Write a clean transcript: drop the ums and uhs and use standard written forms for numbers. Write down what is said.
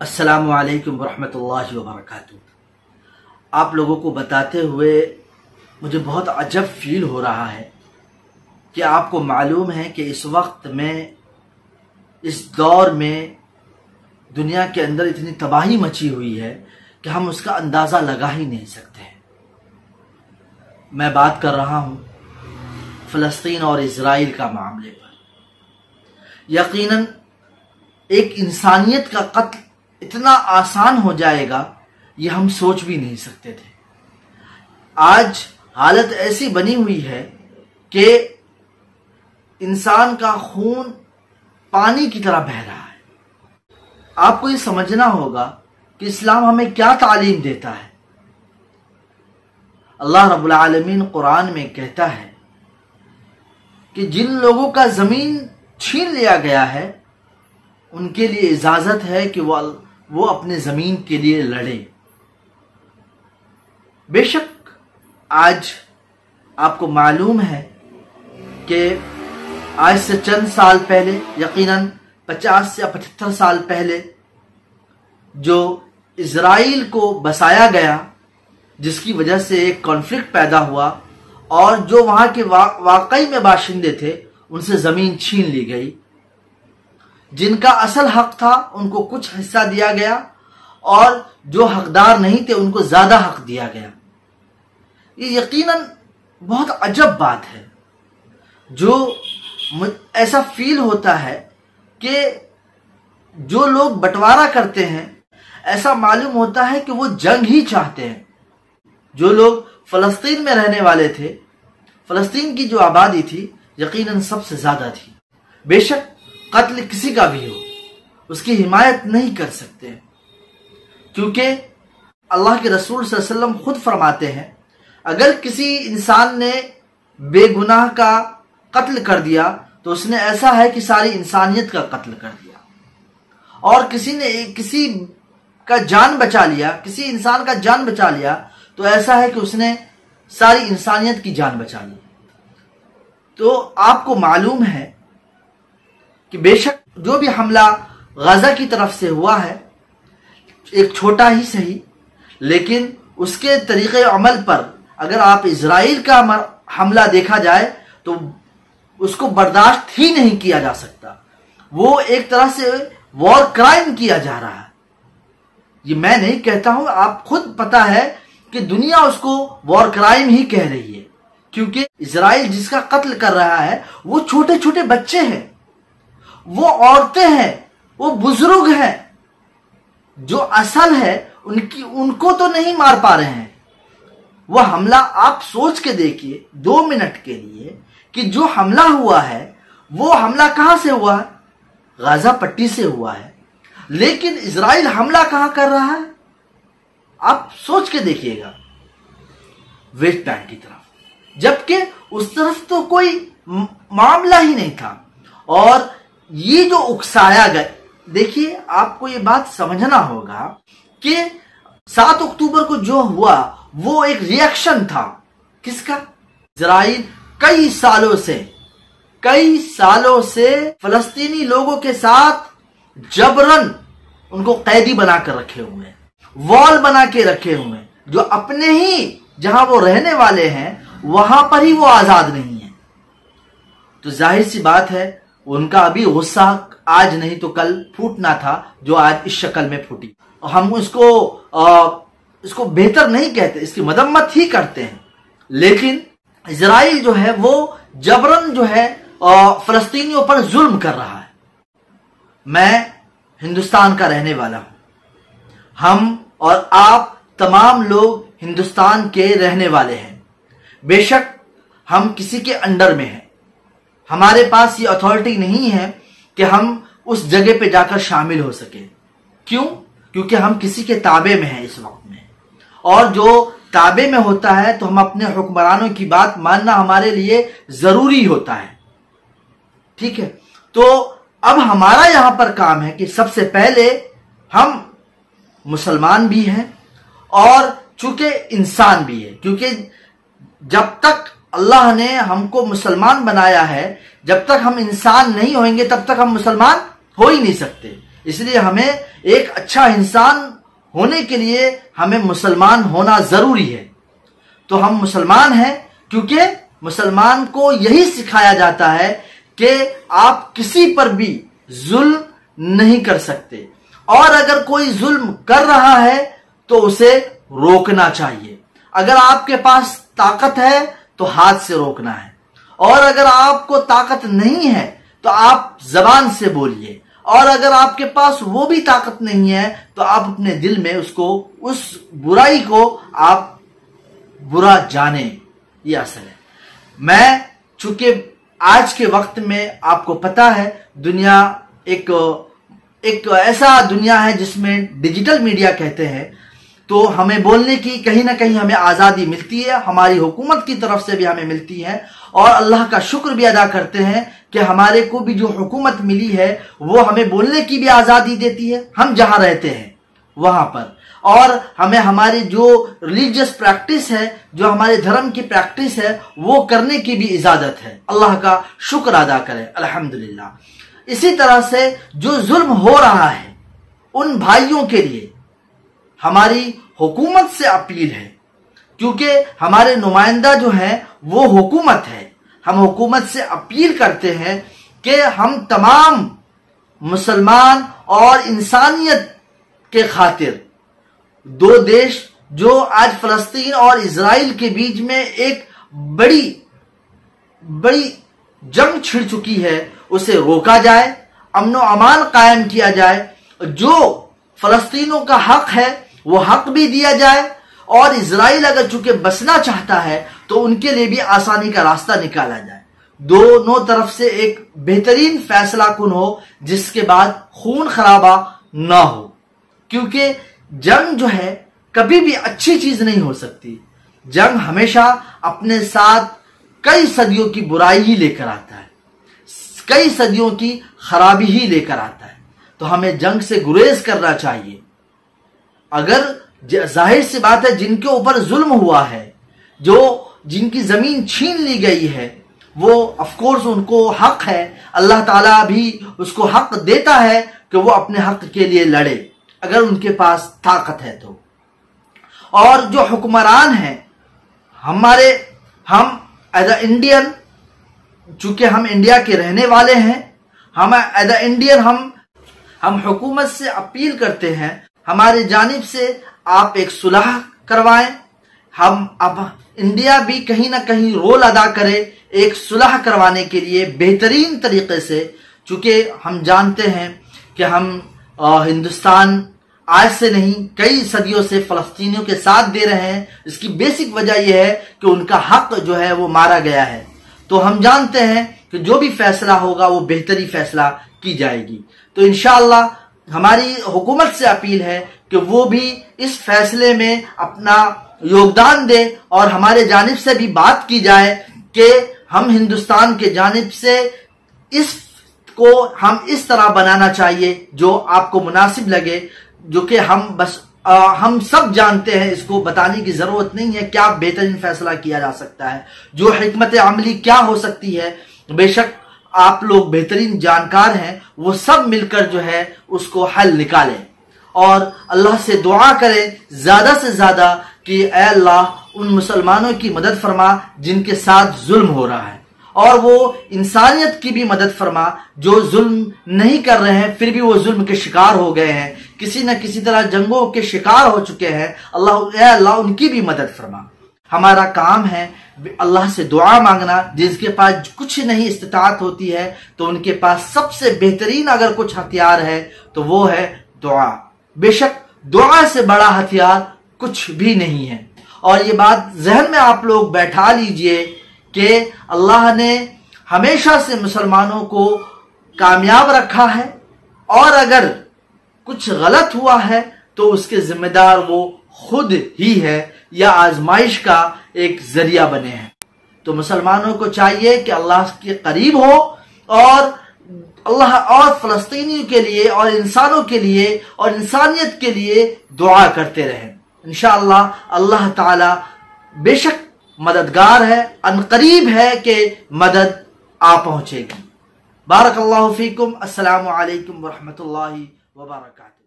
السلام علیکم ورحمۃ اللہ وبرکاتہ۔ آپ لوگوں کو بتاتے ہوئے مجھے بہت عجب فیل ہو رہا ہے کہ آپ کو معلوم ہے کہ اس وقت میں اس دور میں دنیا کے اندر اتنی تباہی مچی ہوئی ہے کہ ہم اس کا اندازہ لگا ہی نہیں سکتے ہیں۔ میں بات کر رہا ہوں فلسطین اور اسرائیل کا معاملے پر۔ یقیناً ایک انسانیت کا قتل اتنا آسان ہو جائے گا یہ ہم سوچ بھی نہیں سکتے تھے۔ آج حالت ایسی بنی ہوئی ہے کہ انسان کا خون پانی کی طرح بہہ رہا ہے۔ آپ کو یہ سمجھنا ہوگا کہ اسلام ہمیں کیا تعلیم دیتا ہے۔ اللہ رب العالمین قرآن میں کہتا ہے کہ جن لوگوں کا زمین چھین لیا گیا ہے ان کے لیے اجازت ہے کہ وہ اپنے زمین کے لیے لڑے۔ بے شک آج آپ کو معلوم ہے کہ آج سے چند سال پہلے، یقیناً 50 یا 75 سال پہلے، جو اسرائیل کو بسایا گیا، جس کی وجہ سے ایک کانفلکٹ پیدا ہوا اور جو وہاں کے واقعی میں باشندے تھے ان سے زمین چھین لی گئی۔ جن کا اصل حق تھا ان کو کچھ حصہ دیا گیا اور جو حقدار نہیں تھے ان کو زیادہ حق دیا گیا۔ یہ یقیناً بہت عجب بات ہے، جو ایسا فیل ہوتا ہے کہ جو لوگ بٹوارا کرتے ہیں ایسا معلوم ہوتا ہے کہ وہ جنگ ہی چاہتے ہیں۔ جو لوگ فلسطین میں رہنے والے تھے، فلسطین کی جو آبادی تھی یقیناً سب سے زیادہ تھی۔ بے شک قتل کسی کا بھی ہو اس کی حمایت نہیں کر سکتے، کیونکہ اللہ کے رسول صلی اللہ علیہ وسلم خود فرماتے ہیں اگر کسی انسان نے بے گناہ کا قتل کر دیا تو اس نے ایسا ہے کہ ساری انسانیت کا قتل کر دیا، اور کسی نے کسی کا جان بچا لیا، کسی انسان کا جان بچا لیا تو ایسا ہے کہ اس نے ساری انسانیت کی جان بچا لی۔ تو آپ کو معلوم ہے کہ بے شک جو بھی حملہ غزہ کی طرف سے ہوا ہے ایک چھوٹا ہی صحیح، لیکن اس کے طریقے عمل پر اگر آپ اسرائیل کا حملہ دیکھا جائے تو اس کو برداشت ہی نہیں کیا جا سکتا۔ وہ ایک طرح سے وار کرائم کیا جا رہا ہے۔ یہ میں نہیں کہتا ہوں، آپ خود پتا ہے کہ دنیا اس کو وار کرائم ہی کہہ رہی ہے، کیونکہ اسرائیل جس کا قتل کر رہا ہے وہ چھوٹے چھوٹے بچے ہیں، وہ عورتیں ہیں، وہ بزرگ ہیں۔ جو اصل ہے ان کو تو نہیں مار پا رہے ہیں۔ وہ حملہ آپ سوچ کے دیکھیے 2 منٹ کے لیے کہ جو حملہ ہوا ہے وہ حملہ کہاں سے ہوا ہے؟ غزہ پٹی سے ہوا ہے، لیکن اسرائیل حملہ کہاں کر رہا ہے؟ آپ سوچ کے دیکھیے گا، ویسٹ بینک کی طرف، جبکہ اس طرف تو کوئی معاملہ ہی نہیں تھا۔ اور یہ جو اکسایا گیا، دیکھیے آپ کو یہ بات سمجھنا ہوگا کہ 7 اکتوبر کو جو ہوا وہ ایک ریئیکشن تھا۔ کس کا؟ اسرائیل کئی سالوں سے فلسطینی لوگوں کے ساتھ جبرن ان کو قیدی بنا کر رکھے ہوئے ہیں، وال بنا کے رکھے ہوئے ہیں، جو اپنے ہی جہاں وہ رہنے والے ہیں وہاں پر ہی وہ آزاد نہیں ہیں۔ تو ظاہر سی بات ہے ان کا ابھی غصہ آج نہیں تو کل پھوٹنا تھا، جو آج اس شکل میں پھوٹی۔ ہم اس کو بہتر نہیں کہتے، اس کی مذمت ہی کرتے ہیں، لیکن اسرائیل جو ہے وہ جبرن جو ہے فلسطینیوں پر ظلم کر رہا ہے۔ میں ہندوستان کا رہنے والا ہوں، ہم اور آپ تمام لوگ ہندوستان کے رہنے والے ہیں۔ بے شک ہم کسی کے انڈر میں ہیں، ہمارے پاس یہ اتھارٹی نہیں ہے کہ ہم اس جگہ پہ جا کر شامل ہو سکیں۔ کیوں؟ کیونکہ ہم کسی کے تابع میں ہیں اس وقت میں، اور جو تابع میں ہوتا ہے تو ہم اپنے حکمرانوں کی بات ماننا ہمارے لیے ضروری ہوتا ہے۔ ٹھیک ہے، تو اب ہمارا یہاں پر کام ہے کہ سب سے پہلے ہم مسلمان بھی ہیں اور چونکہ انسان بھی ہے، کیونکہ جب تک اللہ نے ہم کو مسلمان بنایا ہے، جب تک ہم انسان نہیں ہوئیں گے تب تک ہم مسلمان ہو ہی نہیں سکتے۔ اس لیے ہمیں ایک اچھا انسان ہونے کے لیے ہمیں مسلمان ہونا ضروری ہے۔ تو ہم مسلمان ہیں کیونکہ مسلمان کو یہی سکھایا جاتا ہے کہ آپ کسی پر بھی ظلم نہیں کر سکتے، اور اگر کوئی ظلم کر رہا ہے تو اسے روکنا چاہیے۔ اگر آپ کے پاس طاقت ہے تو ہاتھ سے روکنا ہے، اور اگر آپ کو طاقت نہیں ہے تو آپ زبان سے بولیے، اور اگر آپ کے پاس وہ بھی طاقت نہیں ہے تو آپ اپنے دل میں اس برائی کو آپ برا جانیں۔ یہ اصل ہے۔ میں چونکہ آج کے وقت میں آپ کو پتا ہے دنیا ایک ایسا دنیا ہے جس میں ڈیجیٹل میڈیا کہتے ہیں، تو ہمیں بولنے کی کہیں نہ کہیں ہمیں آزادی ملتی ہے، ہماری حکومت کی طرف سے بھی ہمیں ملتی ہے، اور اللہ کا شکر بھی ادا کرتے ہیں کہ ہمارے کو بھی جو حکومت ملی ہے وہ ہمیں بولنے کی بھی آزادی دیتی ہے ہم جہاں رہتے ہیں وہاں پر، اور ہمیں ہماری جو ریلیجیس پریکٹس ہے، جو ہمارے دھرم کی پریکٹس ہے، وہ کرنے کی بھی اجازت ہے۔ اللہ کا شکر ادا کریں، الحمدللہ۔ اسی طرح سے جو ظلم ہو رہا ہے ان بھائیوں کے لیے ہماری حکومت سے اپیل ہے، کیونکہ ہمارے نمائندہ جو ہیں وہ حکومت ہے۔ ہم حکومت سے اپیل کرتے ہیں کہ ہم تمام مسلمان اور انسانیت کے خاطر دو دیش جو آج فلسطین اور اسرائیل کے بیچ میں ایک بڑی جنگ چھڑ چکی ہے اسے روکا جائے، امن و امان قائم کیا جائے، جو فلسطینیوں کا حق ہے وہ حق بھی دیا جائے، اور اسرائیل اگر چونکہ بسنا چاہتا ہے تو ان کے لیے بھی آسانی کا راستہ نکالا جائے، دونوں طرف سے ایک بہترین فیصلہ کن ہو جس کے بعد خون خرابہ نہ ہو، کیونکہ جنگ جو ہے کبھی بھی اچھی چیز نہیں ہو سکتی۔ جنگ ہمیشہ اپنے ساتھ کئی صدیوں کی برائی ہی لے کر آتا ہے، کئی صدیوں کی خرابی ہی لے کر آتا ہے، تو ہمیں جنگ سے گریز کرنا چاہیے۔ اگر ظاہر سی بات ہے جن کے اوپر ظلم ہوا ہے، جن کی زمین چھین لی گئی ہے، وہ آف کورس ان کو حق ہے، اللہ تعالیٰ بھی اس کو حق دیتا ہے کہ وہ اپنے حق کے لیے لڑے اگر ان کے پاس طاقت ہے تو۔ اور جو حکمران ہیں ہم ایز اے انڈین، چونکہ ہم انڈیا کے رہنے والے ہیں، ہم ایز اے انڈین ہم حکومت سے اپیل کرتے ہیں ہماری جانب سے آپ ایک صلح کروائیں۔ ہم اب انڈیا بھی کہیں نہ کہیں رول ادا کرے ایک صلح کروانے کے لیے بہترین طریقے سے، چونکہ ہم جانتے ہیں کہ ہندوستان آج سے نہیں کئی صدیوں سے فلسطینیوں کے ساتھ دے رہے ہیں۔ اس کی بیسک وجہ یہ ہے کہ ان کا حق جو ہے وہ مارا گیا ہے، تو ہم جانتے ہیں کہ جو بھی فیصلہ ہوگا وہ بہتری فیصلہ کی جائے گی۔ تو انشاءاللہ ہماری حکومت سے اپیل ہے کہ وہ بھی اس فیصلے میں اپنا یوگدان دے، اور ہمارے جانب سے بھی بات کی جائے کہ ہم ہندوستان کے جانب سے اس کو ہم اس طرح بنانا چاہیے جو آپ کو مناسب لگے، جو کہ ہم سب جانتے ہیں، اس کو بتانے کی ضرورت نہیں ہے کیا بہترین فیصلہ کیا جا سکتا ہے، جو حکمت عملی کیا ہو سکتی ہے۔ بے شک آپ لوگ بہترین جانکار ہیں، وہ سب مل کر جو ہے اس کو حل نکالیں، اور اللہ سے دعا کریں زیادہ سے زیادہ کہ اے اللہ ان مسلمانوں کی مدد فرما جن کے ساتھ ظلم ہو رہا ہے، اور وہ انسانیت کی بھی مدد فرما جو ظلم نہیں کر رہے ہیں پھر بھی وہ ظلم کے شکار ہو گئے ہیں، کسی نہ کسی طرح جنگوں کے شکار ہو چکے ہیں، اے اللہ ان کی بھی مدد فرما۔ ہمارا کام ہے اللہ سے دعا مانگنا، جس کے پاس کچھ نہیں استطاعت ہوتی ہے تو ان کے پاس سب سے بہترین اگر کچھ ہتھیار ہے تو وہ ہے دعا۔ بے شک دعا سے بڑا ہتھیار کچھ بھی نہیں ہے، اور یہ بات ذہن میں آپ لوگ بیٹھا لیجئے کہ اللہ نے ہمیشہ سے مسلمانوں کو کامیاب رکھا ہے، اور اگر کچھ غلط ہوا ہے تو اس کے ذمہ دار وہ خود ہی ہے یا آزمائش کا ایک ذریعہ بنے ہیں۔ تو مسلمانوں کو چاہیے کہ اللہ کے قریب ہو، اور اللہ اور فلسطینیوں کے لیے اور انسانوں کے لیے اور انسانیت کے لیے دعا کرتے رہیں۔ انشاءاللہ اللہ تعالی بے شک مددگار ہے، ان قریب ہے کہ مدد آ پہنچے گی۔ بارک اللہ فیکم، السلام علیکم ورحمۃ اللہ وبرکاتہ.